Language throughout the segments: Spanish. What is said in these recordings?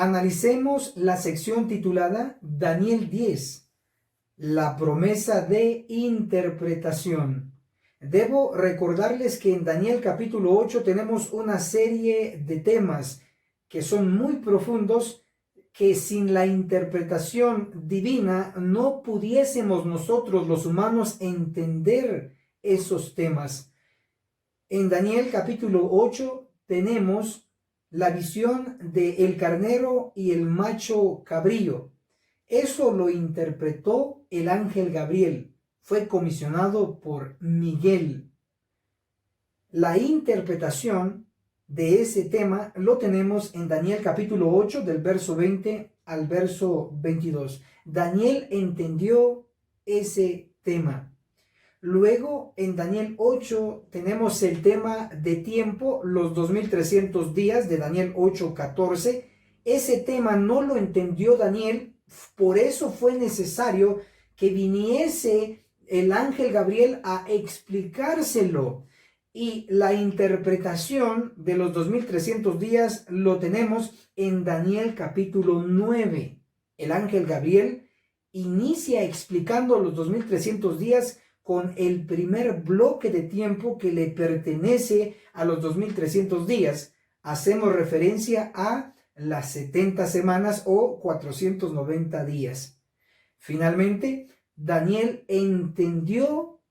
Analicemos la sección titulada Daniel 10, la promesa de interpretación. Debo recordarles que en Daniel capítulo 8 tenemos una serie de temas que son muy profundos, que sin la interpretación divina no pudiésemos nosotros los humanos entender esos temas. En Daniel capítulo 8 tenemos la visión del carnero y el macho cabrío. Eso lo interpretó el ángel Gabriel. Fue comisionado por Miguel. La interpretación de ese tema lo tenemos en Daniel capítulo 8 del verso 20 al verso 22. Daniel entendió ese tema. Luego en Daniel 8 tenemos el tema de tiempo, los 2300 días de Daniel 8:14. Ese tema no lo entendió Daniel, por eso fue necesario que viniese el ángel Gabriel a explicárselo. Y la interpretación de los 2300 días lo tenemos en Daniel capítulo 9. El ángel Gabriel inicia explicando los 2300 días con el primer bloque de tiempo que le pertenece a los 2300 días. Hacemos referencia a las 70 semanas o 490 días. Finalmente, Daniel entendió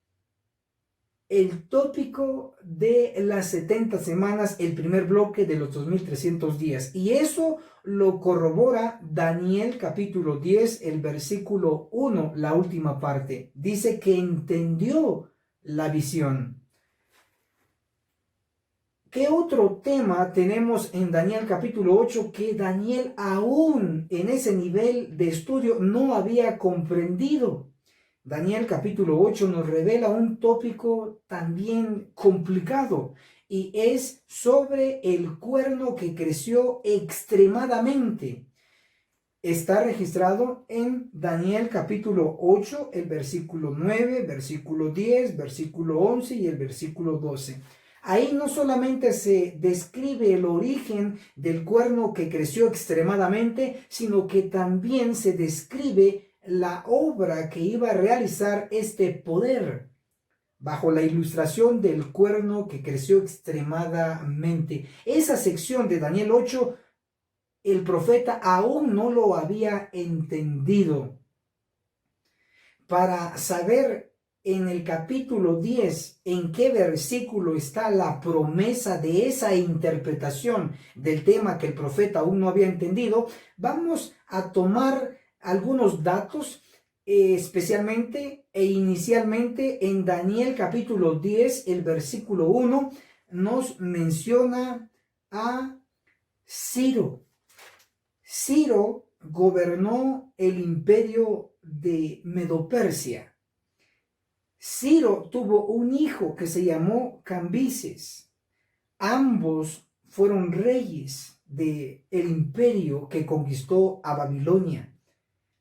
el tópico de las 70 semanas, el primer bloque de los 2300 días. Y eso lo corrobora Daniel capítulo 10, el versículo 1, la última parte. Dice que entendió la visión. ¿Qué otro tema tenemos en Daniel capítulo 8 que Daniel aún en ese nivel de estudio no había comprendido? Daniel capítulo 8 nos revela un tópico también complicado y es sobre el cuerno que creció extremadamente. Está registrado en Daniel capítulo 8, el versículo 9, versículo 10, versículo 11 y el versículo 12. Ahí no solamente se describe el origen del cuerno que creció extremadamente, sino que también se describe la obra que iba a realizar este poder bajo la ilustración del cuerno que creció extremadamente. Esa sección de Daniel 8, el profeta aún no lo había entendido. Para saber en el capítulo 10 en qué versículo está la promesa de esa interpretación del tema que el profeta aún no había entendido, vamos a tomar algunos datos, especialmente e inicialmente en Daniel capítulo 10, el versículo 1, nos menciona a Ciro. Ciro gobernó el imperio de Medo-Persia. Ciro tuvo un hijo que se llamó Cambises. Ambos fueron reyes del imperio que conquistó a Babilonia.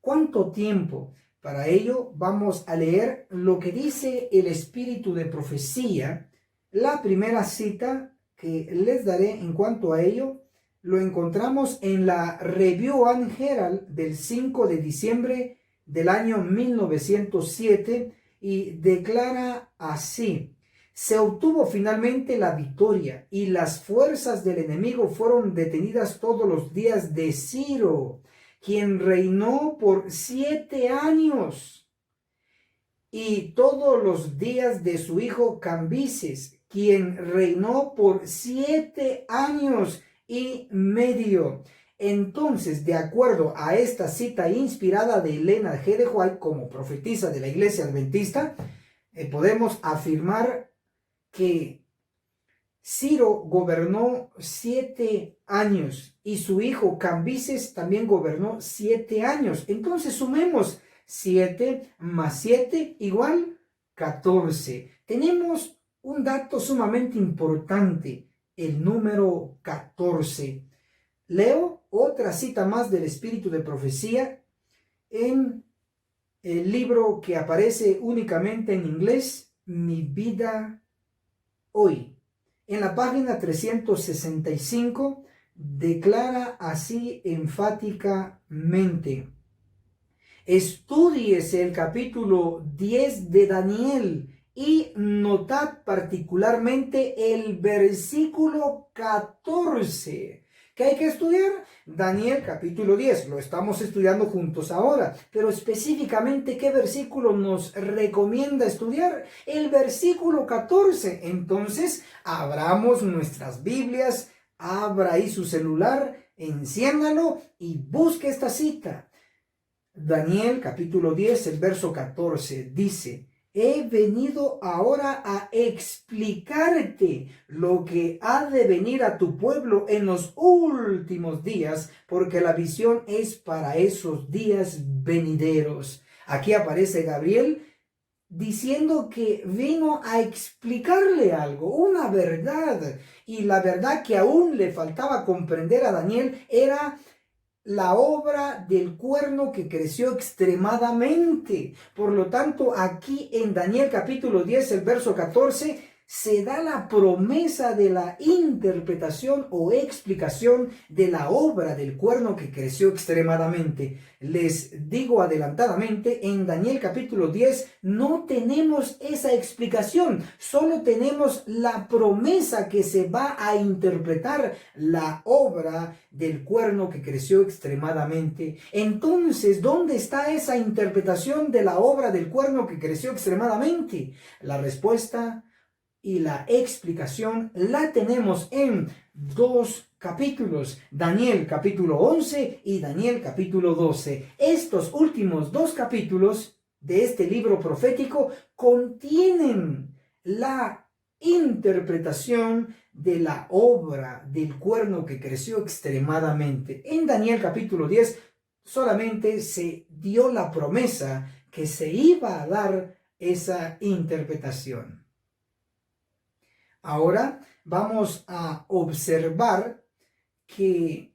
¿Cuánto tiempo? Para ello vamos a leer lo que dice el espíritu de profecía. La primera cita que les daré en cuanto a ello lo encontramos en la Review and Herald del 5 de diciembre del año 1907 y declara así: se obtuvo finalmente la victoria y las fuerzas del enemigo fueron detenidas todos los días de Ciro, quien reinó por 7 años, y todos los días de su hijo Cambises, quien reinó por 7 años y medio. Entonces, de acuerdo a esta cita inspirada de Elena G. de White como profetisa de la Iglesia Adventista, podemos afirmar que Ciro gobernó 7 años y su hijo Cambises también gobernó 7 años. Entonces sumemos 7 más 7 igual 14. Tenemos un dato sumamente importante, el número 14. Leo otra cita más del espíritu de profecía en el libro que aparece únicamente en inglés, Mi vida hoy. En la página 365 declara así enfáticamente: estudiese el capítulo 10 de Daniel y notad particularmente el versículo 14. ¿Qué hay que estudiar? Daniel capítulo 10, lo estamos estudiando juntos ahora, pero específicamente ¿qué versículo nos recomienda estudiar? El versículo 14. Entonces, abramos nuestras Biblias, abra ahí su celular, enciéndalo y busque esta cita. Daniel capítulo 10, el verso 14 dice: he venido ahora a explicarte lo que ha de venir a tu pueblo en los últimos días, porque la visión es para esos días venideros. Aquí aparece Gabriel diciendo que vino a explicarle algo, una verdad, y la verdad que aún le faltaba comprender a Daniel era la obra del cuerno que creció extremadamente. Por lo tanto, aquí en Daniel capítulo 10, el verso 14, se da la promesa de la interpretación o explicación de la obra del cuerno que creció extremadamente. Les digo adelantadamente, en Daniel capítulo 10 no tenemos esa explicación, solo tenemos la promesa que se va a interpretar la obra del cuerno que creció extremadamente. Entonces, ¿dónde está esa interpretación de la obra del cuerno que creció extremadamente? La respuesta y la explicación la tenemos en dos capítulos, Daniel capítulo 11 y Daniel capítulo 12. Estos últimos dos capítulos de este libro profético contienen la interpretación de la obra del cuerno que creció extremadamente. En Daniel capítulo 10 solamente se dio la promesa que se iba a dar esa interpretación. Ahora vamos a observar que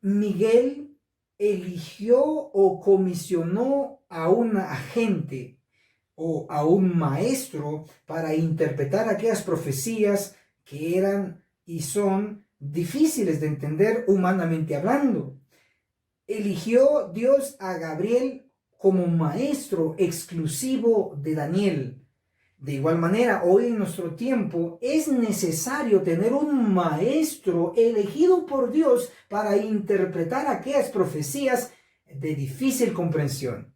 Miguel eligió o comisionó a un agente o a un maestro para interpretar aquellas profecías que eran y son difíciles de entender humanamente hablando. Eligió Dios a Gabriel como maestro exclusivo de Daniel. De igual manera, hoy en nuestro tiempo es necesario tener un maestro elegido por Dios para interpretar aquellas profecías de difícil comprensión.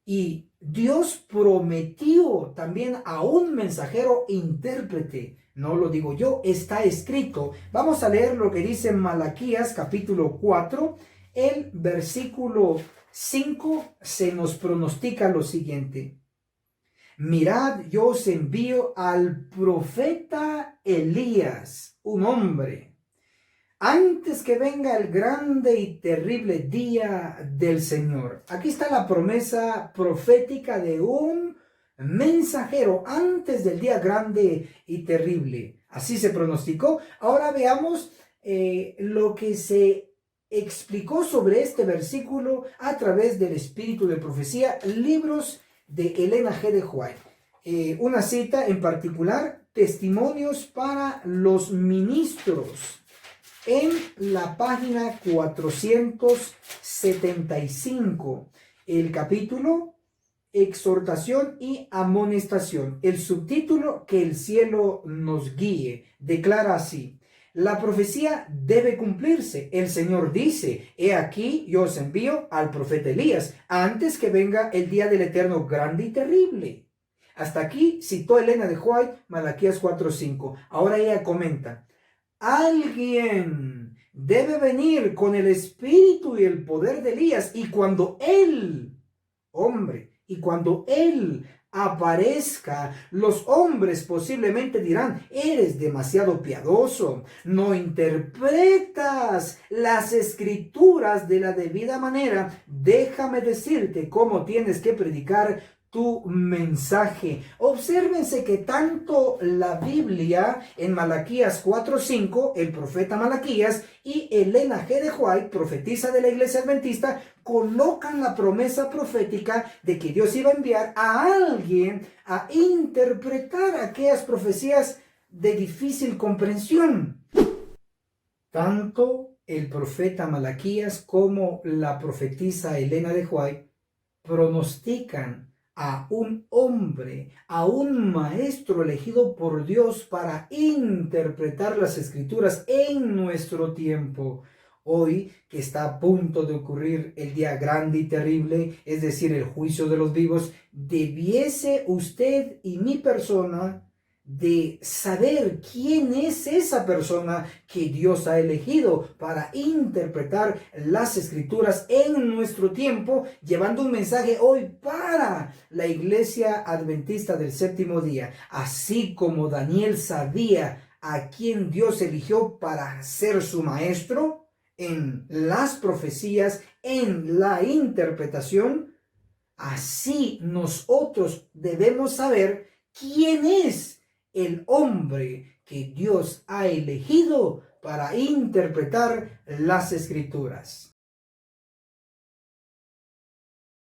Y Dios prometió también a un mensajero intérprete. No lo digo yo, está escrito. Vamos a leer lo que dice Malaquías capítulo 4. El versículo 5 se nos pronostica lo siguiente: mirad, yo os envío al profeta Elías, un hombre, antes que venga el grande y terrible día del Señor. Aquí está la promesa profética de un mensajero antes del día grande y terrible. Así se pronosticó. Ahora veamos lo que se explicó sobre este versículo a través del espíritu de profecía, libros de Elena G. de White. Una cita en particular: Testimonios para los ministros, en la página 475, el capítulo Exhortación y amonestación. El subtítulo: Que el cielo nos guíe. Declara así: la profecía debe cumplirse. El Señor dice: he aquí yo os envío al profeta Elías antes que venga el día del Eterno grande y terrible. Hasta aquí citó Elena de White Malaquías 4:5. Ahora ella comenta: alguien debe venir con el espíritu y el poder de Elías, y cuando él aparezca, los hombres posiblemente dirán: eres demasiado piadoso, no interpretas las escrituras de la debida manera. Déjame decirte cómo tienes que predicar tu mensaje. Obsérvense que tanto la Biblia en Malaquías 4:5, el profeta Malaquías, y Elena G. de White, profetisa de la Iglesia Adventista, colocan la promesa profética de que Dios iba a enviar a alguien a interpretar aquellas profecías de difícil comprensión. Tanto el profeta Malaquías como la profetisa Elena de White pronostican a un hombre, a un maestro elegido por Dios para interpretar las escrituras en nuestro tiempo. Hoy que está a punto de ocurrir el día grande y terrible, es decir, el juicio de los vivos, debiese usted y mi persona de saber quién es esa persona que Dios ha elegido para interpretar las escrituras en nuestro tiempo, llevando un mensaje hoy para la iglesia adventista del séptimo día. Así como Daniel sabía a quién Dios eligió para ser su maestro en las profecías, en la interpretación, así nosotros debemos saber quién es el hombre que Dios ha elegido para interpretar las escrituras.